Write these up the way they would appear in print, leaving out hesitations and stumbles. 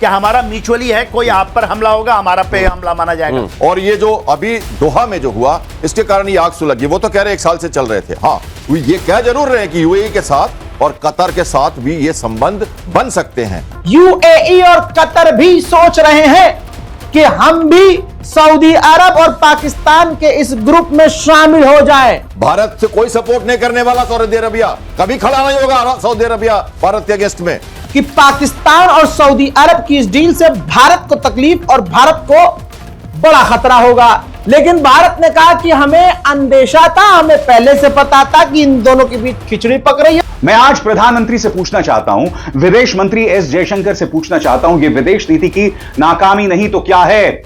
क्या हमारा म्यूचुअली है, कोई आप पर हमला होगा, हमारा पे हमला माना जाएगा। और ये जो अभी दोहा में जो हुआ, इसके कारण ये आग सुलगी। वो तो कह रहे 1 साल से चल रहे थे। हाँ, वो ये कह जरूर रहे हैं कि यूएई के साथ और कतर के साथ भी ये संबंध बन सकते हैं। यूएई और कतर भी सोच रहे हैं कि हम भी सऊदी अरब और पाकिस्तान के इस ग्रुप में शामिल हो जाएं। भारत से कोई सपोर्ट नहीं करने वाला सऊदी अरबिया, कभी खड़ा नहीं होगा सऊदी अरबिया भारत के अगेंस्ट में। कि पाकिस्तान और सऊदी अरब की इस डील से भारत को तकलीफ और भारत को बड़ा खतरा होगा। लेकिन भारत ने कहा कि हमें अंदेशा था, हमें पहले से पता था कि इन दोनों के बीच खिचड़ी पक रही है। मैं आज प्रधानमंत्री से पूछना चाहता हूं, विदेश मंत्री एस जयशंकर से पूछना चाहता हूं, ये विदेश नीति की नाकामी नहीं तो क्या है?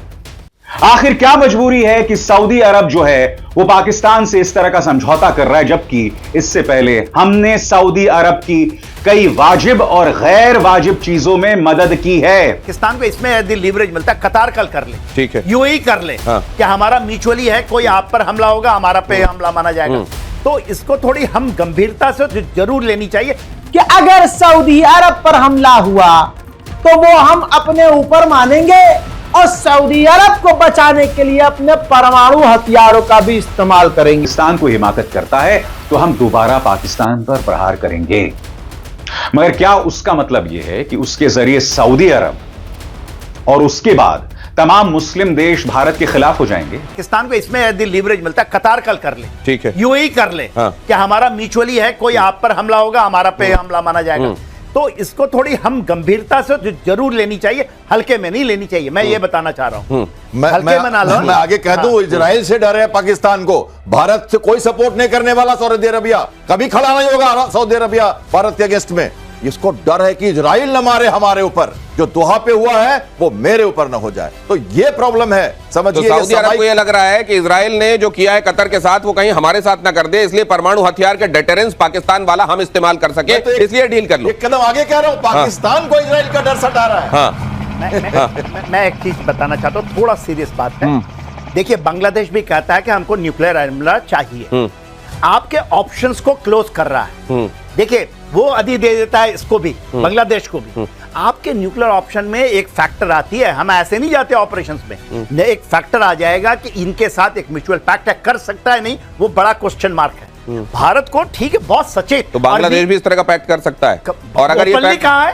आखिर क्या मजबूरी है कि सऊदी अरब जो है वो पाकिस्तान से इस तरह का समझौता कर रहा है, जबकि इससे पहले हमने सऊदी अरब की कई वाजिब और गैर वाजिब चीजों में मदद की है। पाकिस्तान को इसमें यदि लीवरेज मिलता है, कतार कल कर ले, ठीक है, यूएई कर ले। हाँ। क्या हमारा म्यूचुअली है, कोई आप पर हमला होगा, हमारा पे हमला माना जाएगा। तो इसको थोड़ी हम गंभीरता से जरूर लेनी चाहिए कि अगर सऊदी अरब पर हमला हुआ तो वो हम अपने ऊपर मानेंगे और सऊदी अरब को बचाने के लिए अपने परमाणु हथियारों का भी इस्तेमाल करेंगे। पाकिस्तान को हिमाकत करता है तो हम दोबारा पाकिस्तान पर प्रहार करेंगे, मगर क्या उसका मतलब यह है कि उसके जरिए सऊदी अरब और उसके बाद तमाम मुस्लिम देश भारत के खिलाफ हो जाएंगे? पाकिस्तान को इसमें यदि लीवरेज मिलता है, कतार कल कर ले, ठीक है, यूएई कर ले। हाँ। क्या हमारा म्यूचुअली है, कोई आप पर हमला होगा, हमारा पे हमला माना जाएगा। तो इसको थोड़ी हम गंभीरता से जरूर लेनी चाहिए, हल्के में नहीं लेनी चाहिए। मैं ये बताना चाह रहा हूं। मैं आगे कह दूं, इजराइल से डर है पाकिस्तान को, भारत से कोई सपोर्ट नहीं करने वाला सऊदी अरबिया, कभी खड़ा नहीं होगा सऊदी अरबिया भारत के अगेंस्ट में। इसको डर है कि इजराइल न मारे हमारे ऊपर, जो दोहा पे हुआ है वो मेरे ऊपर न हो जाए। तो ये प्रॉब्लम है, समझिए। तो सऊदी अरब को ये लग रहा है कि इजराइल ने जो किया है कतर के साथ वो कहीं हमारे साथ ना कर दे, इसलिए परमाणु हथियार के डेटरेंस पाकिस्तान वाला हम इस्तेमाल कर सके, इसलिए डील कर लो। एक कदम आगे कह रहा हूं, पाकिस्तान को इजराइल का डर सता रहा है। मैं एक चीज बताना चाहता हूँ, थोड़ा सीरियस बात है। देखिए, बांग्लादेश भी कहता है कि हमको न्यूक्लियर हमला चाहिए, आपके ऑप्शंस को क्लोज कर रहा है। देखिए, वो अधि दे देता है इसको भी, बांग्लादेश को भी। आपके न्यूक्लियर ऑप्शन में एक फैक्टर आती है, हम ऐसे नहीं जाते ऑपरेशंस में, एक फैक्टर आ जाएगा कि इनके साथ एक म्यूचुअल पैक्ट है, कर सकता है नहीं, वो बड़ा क्वेश्चन मार्क है। भारत को ठीक है, बहुत सचेत, तो बांग्लादेश भी इस तरह का पैक्ट कर सकता है। और अगर ये पैक्ट कहा है,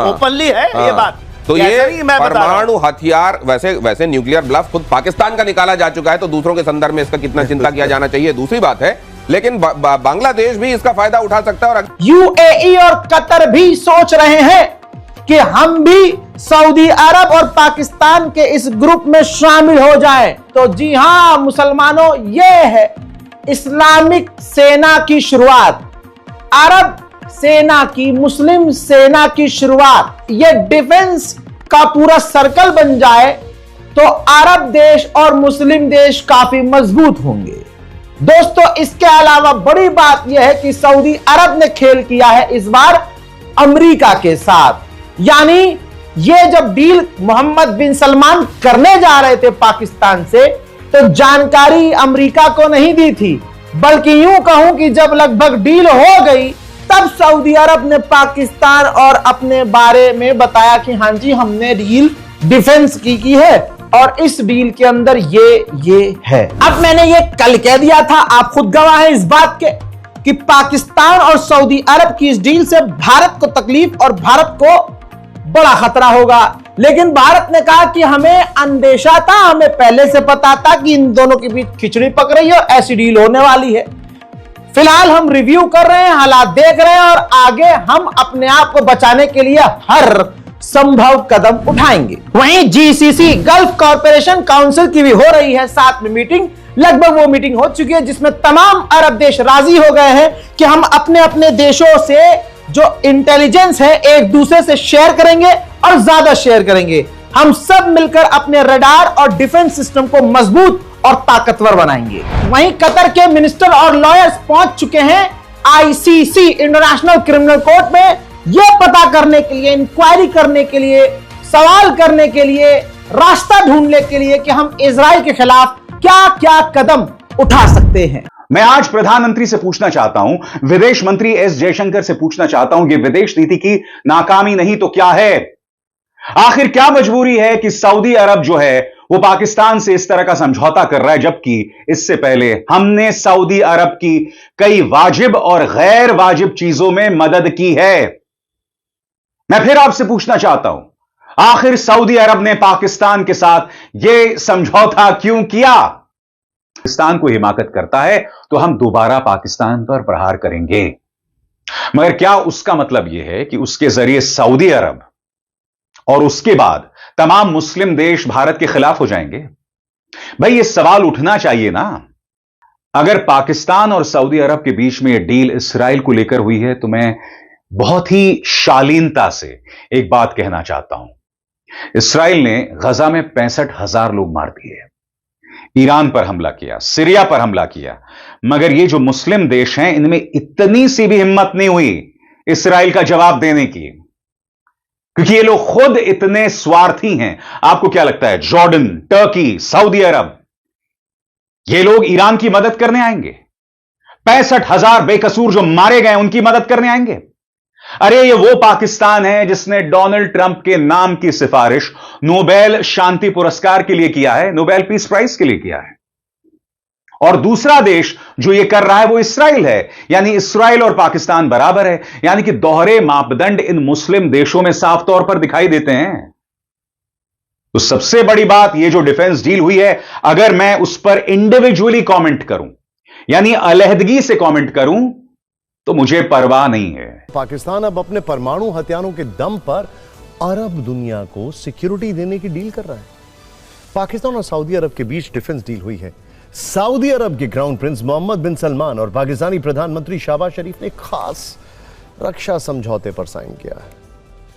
ओपनली है ये बात, तो ये परमाणु हथियार, वैसे न्यूक्लियर ब्लफ खुद पाकिस्तान का निकाला जा चुका है, तो दूसरों के संदर्भ में इसका कितना चिंता किया जाना चाहिए दूसरी बात है, लेकिन बांग्लादेश भी इसका फायदा उठा सकता है। और यूएई और कतर भी सोच रहे हैं कि हम भी सऊदी अरब और पाकिस्तान के इस ग्रुप में शामिल हो जाएं। तो जी हां मुसलमानों, यह है इस्लामिक सेना की शुरुआत, अरब सेना की, मुस्लिम सेना की शुरुआत। यह डिफेंस का पूरा सर्कल बन जाए तो अरब देश और मुस्लिम देश काफी मजबूत होंगे। दोस्तों, इसके अलावा बड़ी बात यह है कि सऊदी अरब ने खेल किया है इस बार अमेरिका के साथ। यानी ये जब डील मोहम्मद बिन सलमान करने जा रहे थे पाकिस्तान से, तो जानकारी अमेरिका को नहीं दी थी, बल्कि यूं कहूं कि जब लगभग डील हो गई तब सऊदी अरब ने पाकिस्तान और अपने बारे में बताया कि हां जी, हमने डील डिफेंस की है और इस डील के अंदर ये है। अब मैंने ये कल कह दिया था, आप खुद गवाह हैं इस बात के कि पाकिस्तान और सऊदी अरब की इस डील से भारत को तकलीफ और भारत को बड़ा खतरा होगा। लेकिन भारत ने कहा कि हमें अंदेशा था, हमें पहले से पता था कि इन दोनों के बीच खिचड़ी पक रही है और ऐसी डील होने वाली है। फिलहाल हम रिव्यू कर रहे हैं, हालात देख रहे हैं और आगे हम अपने आप को बचाने के लिए हर संभव कदम उठाएंगे। वहीं जीसीसी गल्फ कॉरपोरेशन काउंसिल की भी हो रही है साथ में मीटिंग। लगभग वो मीटिंग हो चुकी है जिसमें तमाम अरब देश राजी हो गए हैं कि हम अपने अपने देशों से जो इंटेलिजेंस है एक दूसरे से शेयर करेंगे और ज्यादा शेयर करेंगे। हम सब मिलकर अपने रडार और डिफेंस सिस्टम को मजबूत और ताकतवर बनाएंगे। वहीं कतर के मिनिस्टर और लॉयर्स पहुंच चुके हैं आईसीसी इंटरनेशनल क्रिमिनल कोर्ट में, यह पता करने के लिए, इंक्वायरी करने के लिए, सवाल करने के लिए, रास्ता ढूंढने के लिए कि हम इजराइल के खिलाफ क्या क्या कदम उठा सकते हैं। मैं आज प्रधानमंत्री से पूछना चाहता हूं, विदेश मंत्री एस जयशंकर से पूछना चाहता हूं, यह विदेश नीति की नाकामी नहीं तो क्या है? आखिर क्या मजबूरी है कि सऊदी अरब जो है वो पाकिस्तान से इस तरह का समझौता कर रहा है, जबकि इससे पहले हमने सऊदी अरब की कई वाजिब और गैर वाजिब चीजों में मदद की है। मैं फिर आपसे पूछना चाहता हूं, आखिर सऊदी अरब ने पाकिस्तान के साथ यह समझौता क्यों किया? पाकिस्तान को हिमाकत करता है तो हम दोबारा पाकिस्तान पर प्रहार करेंगे, मगर क्या उसका मतलब यह है कि उसके जरिए सऊदी अरब और उसके बाद तमाम मुस्लिम देश भारत के खिलाफ हो जाएंगे? भाई यह सवाल उठना चाहिए ना। अगर पाकिस्तान और सऊदी अरब के बीच में यह डील इसराइल को लेकर हुई है तो मैं बहुत ही शालीनता से एक बात कहना चाहता हूं। इसराइल ने गजा में 65,000 लोग मार दिए, ईरान पर हमला किया, सीरिया पर हमला किया, मगर ये जो मुस्लिम देश हैं इनमें इतनी सी भी हिम्मत नहीं हुई इसराइल का जवाब देने की, क्योंकि ये लोग खुद इतने स्वार्थी हैं। आपको क्या लगता है जॉर्डन, टर्की, सऊदी अरब, ये लोग ईरान की मदद करने आएंगे? 65,000 बेकसूर जो मारे गए उनकी मदद करने आएंगे? अरे ये वो पाकिस्तान है जिसने डोनाल्ड ट्रंप के नाम की सिफारिश नोबेल शांति पुरस्कार के लिए किया है, नोबेल पीस प्राइज के लिए किया है। और दूसरा देश जो ये कर रहा है वो इसराइल है, यानी इसराइल और पाकिस्तान बराबर है, यानी कि दोहरे मापदंड इन मुस्लिम देशों में साफ तौर पर दिखाई देते हैं। तो सबसे बड़ी बात, ये जो डिफेंस डील हुई है, अगर मैं उस पर इंडिविजुअली कमेंट करूं, यानी अलहदगी से कमेंट करूं, तो मुझे परवाह नहीं है। पाकिस्तान अब अपने परमाणु हथियारों के दम पर अरब दुनिया को सिक्योरिटी देने की डील कर रहा है। पाकिस्तान और सऊदी अरब के बीच डिफेंस डील हुई है। सऊदी अरब के क्राउन प्रिंस मोहम्मद बिन सलमान और पाकिस्तानी प्रधानमंत्री शहबाज शरीफ ने खास रक्षा समझौते पर साइन किया है।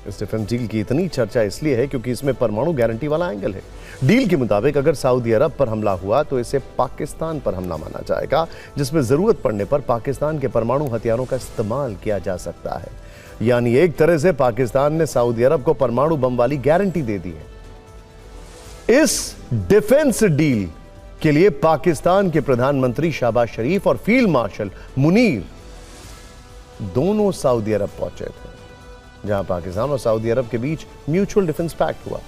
इस डिफेंस डील की इतनी चर्चा इसलिए है क्योंकि इसमें परमाणु गारंटी वाला एंगल है। डील के मुताबिक अगर सऊदी अरब पर हमला हुआ तो इसे पाकिस्तान पर हमला माना जाएगा, जिसमें जरूरत पड़ने पर पाकिस्तान के परमाणु हथियारों का इस्तेमाल किया जा सकता है। यानी एक तरह से पाकिस्तान ने सऊदी अरब को परमाणु बम वाली गारंटी दे दी है। इस डिफेंस डील के लिए पाकिस्तान के प्रधानमंत्री शहबाज शरीफ और फील्ड मार्शल मुनीर दोनों सऊदी अरब पहुंचे थे, जहां पाकिस्तान और सऊदी अरब के बीच म्यूचुअल डिफेंस पैक्ट हुआ,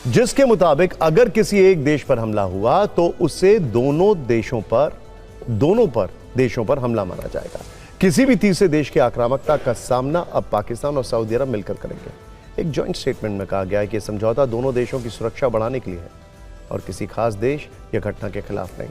जिसके मुताबिक अगर किसी एक देश पर हमला हुआ तो उसे दोनों देशों पर हमला माना जाएगा। किसी भी तीसरे देश की आक्रामकता का सामना अब पाकिस्तान और सऊदी अरब मिलकर करेंगे। एक जॉइंट स्टेटमेंट में कहा गया है कि यह समझौता दोनों देशों की सुरक्षा बढ़ाने के लिए है और किसी खास देश या घटना के खिलाफ नहीं।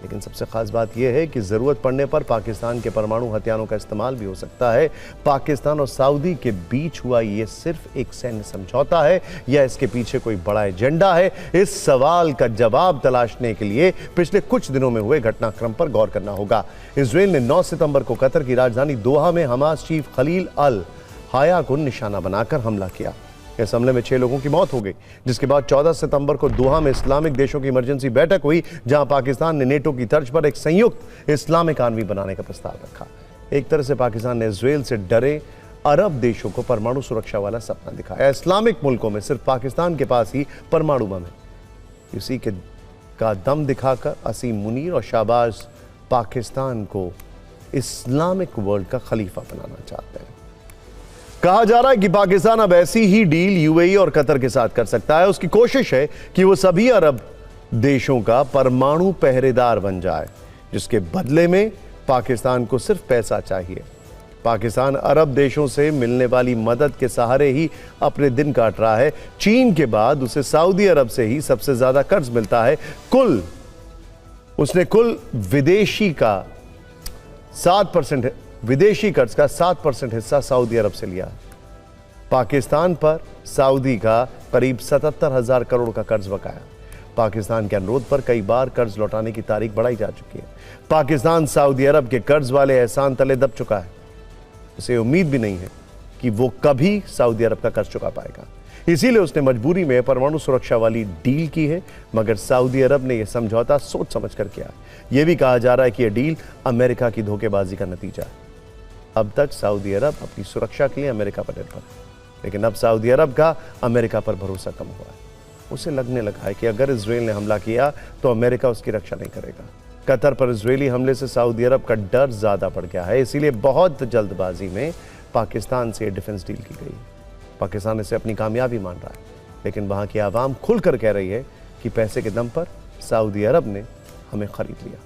लेकिन सबसे खास बात यह है कि जरूरत पड़ने पर पाकिस्तान के परमाणु हथियारों का इस्तेमाल भी हो सकता है। पाकिस्तान और सऊदी के बीच हुआ यह सिर्फ एक सैन्य समझौता है या इसके पीछे कोई बड़ा एजेंडा है? इस सवाल का जवाब तलाशने के लिए पिछले कुछ दिनों में हुए घटनाक्रम पर गौर करना होगा। इजराइल ने 9 सितंबर को कतर की राजधानी दोहा में हमास चीफ खलील अल हाया को निशाना बनाकर हमला किया। इस हमले में 6 लोगों की मौत हो गई, जिसके बाद 14 सितंबर को दोहा में इस्लामिक देशों की इमरजेंसी बैठक हुई, जहां पाकिस्तान ने नेटो की तर्ज पर एक संयुक्त इस्लामिक आर्मी बनाने का प्रस्ताव रखा। एक तरह से पाकिस्तान ने इजराइल से डरे अरब देशों को परमाणु सुरक्षा वाला सपना दिखाया। इस्लामिक मुल्कों में सिर्फ पाकिस्तान के पास ही परमाणु बम है। इसी के का दम दिखाकर असीम मुनीर और शहबाज पाकिस्तान को इस्लामिक वर्ल्ड का खलीफा बनाना चाहते हैं। कहा जा रहा है कि पाकिस्तान अब ऐसी ही डील यूएई और कतर के साथ कर सकता है। उसकी कोशिश है कि वो सभी अरब देशों का परमाणु पहरेदार बन जाए, जिसके बदले में पाकिस्तान को सिर्फ पैसा चाहिए। पाकिस्तान अरब देशों से मिलने वाली मदद के सहारे ही अपने दिन काट रहा है। चीन के बाद उसे सऊदी अरब से ही सबसे ज्यादा कर्ज मिलता है। उसने कुल विदेशी कर्ज का 7% हिस्सा सऊदी अरब से लिया। पाकिस्तान पर सऊदी का करीब 77,000 करोड़ का कर्ज बकाया। पाकिस्तान के अनुरोध पर कई बार कर्ज लौटाने की तारीख बढ़ाई जा चुकी है। पाकिस्तान सऊदी अरब के कर्ज वाले एहसान तले दब चुका है। उसे उम्मीद भी नहीं है कि वो कभी सऊदी अरब का कर्ज चुका पाएगा। इसीलिए उसने मजबूरी में परमाणु सुरक्षा वाली डील की है, मगर सऊदी अरब ने यह समझौता सोच समझ कर किया। यह भी कहा जा रहा है कि यह डील अमेरिका की धोखेबाजी का नतीजा है। अब तक सऊदी अरब अपनी सुरक्षा के लिए अमेरिका पर निर्भर है, लेकिन अब सऊदी अरब का अमेरिका पर भरोसा कम हुआ है। उसे लगने लगा है कि अगर इजराइल ने हमला किया तो अमेरिका उसकी रक्षा नहीं करेगा। कतर पर इजरायली हमले से सऊदी अरब का डर ज्यादा बढ़ गया है। इसीलिए बहुत जल्दबाजी में पाकिस्तान से डिफेंस डील की गई। पाकिस्तान इसे अपनी कामयाबी मान रहा है, लेकिन वहां की आवाम खुलकर कह रही है कि पैसे के दम पर सऊदी अरब ने हमें खरीद लिया।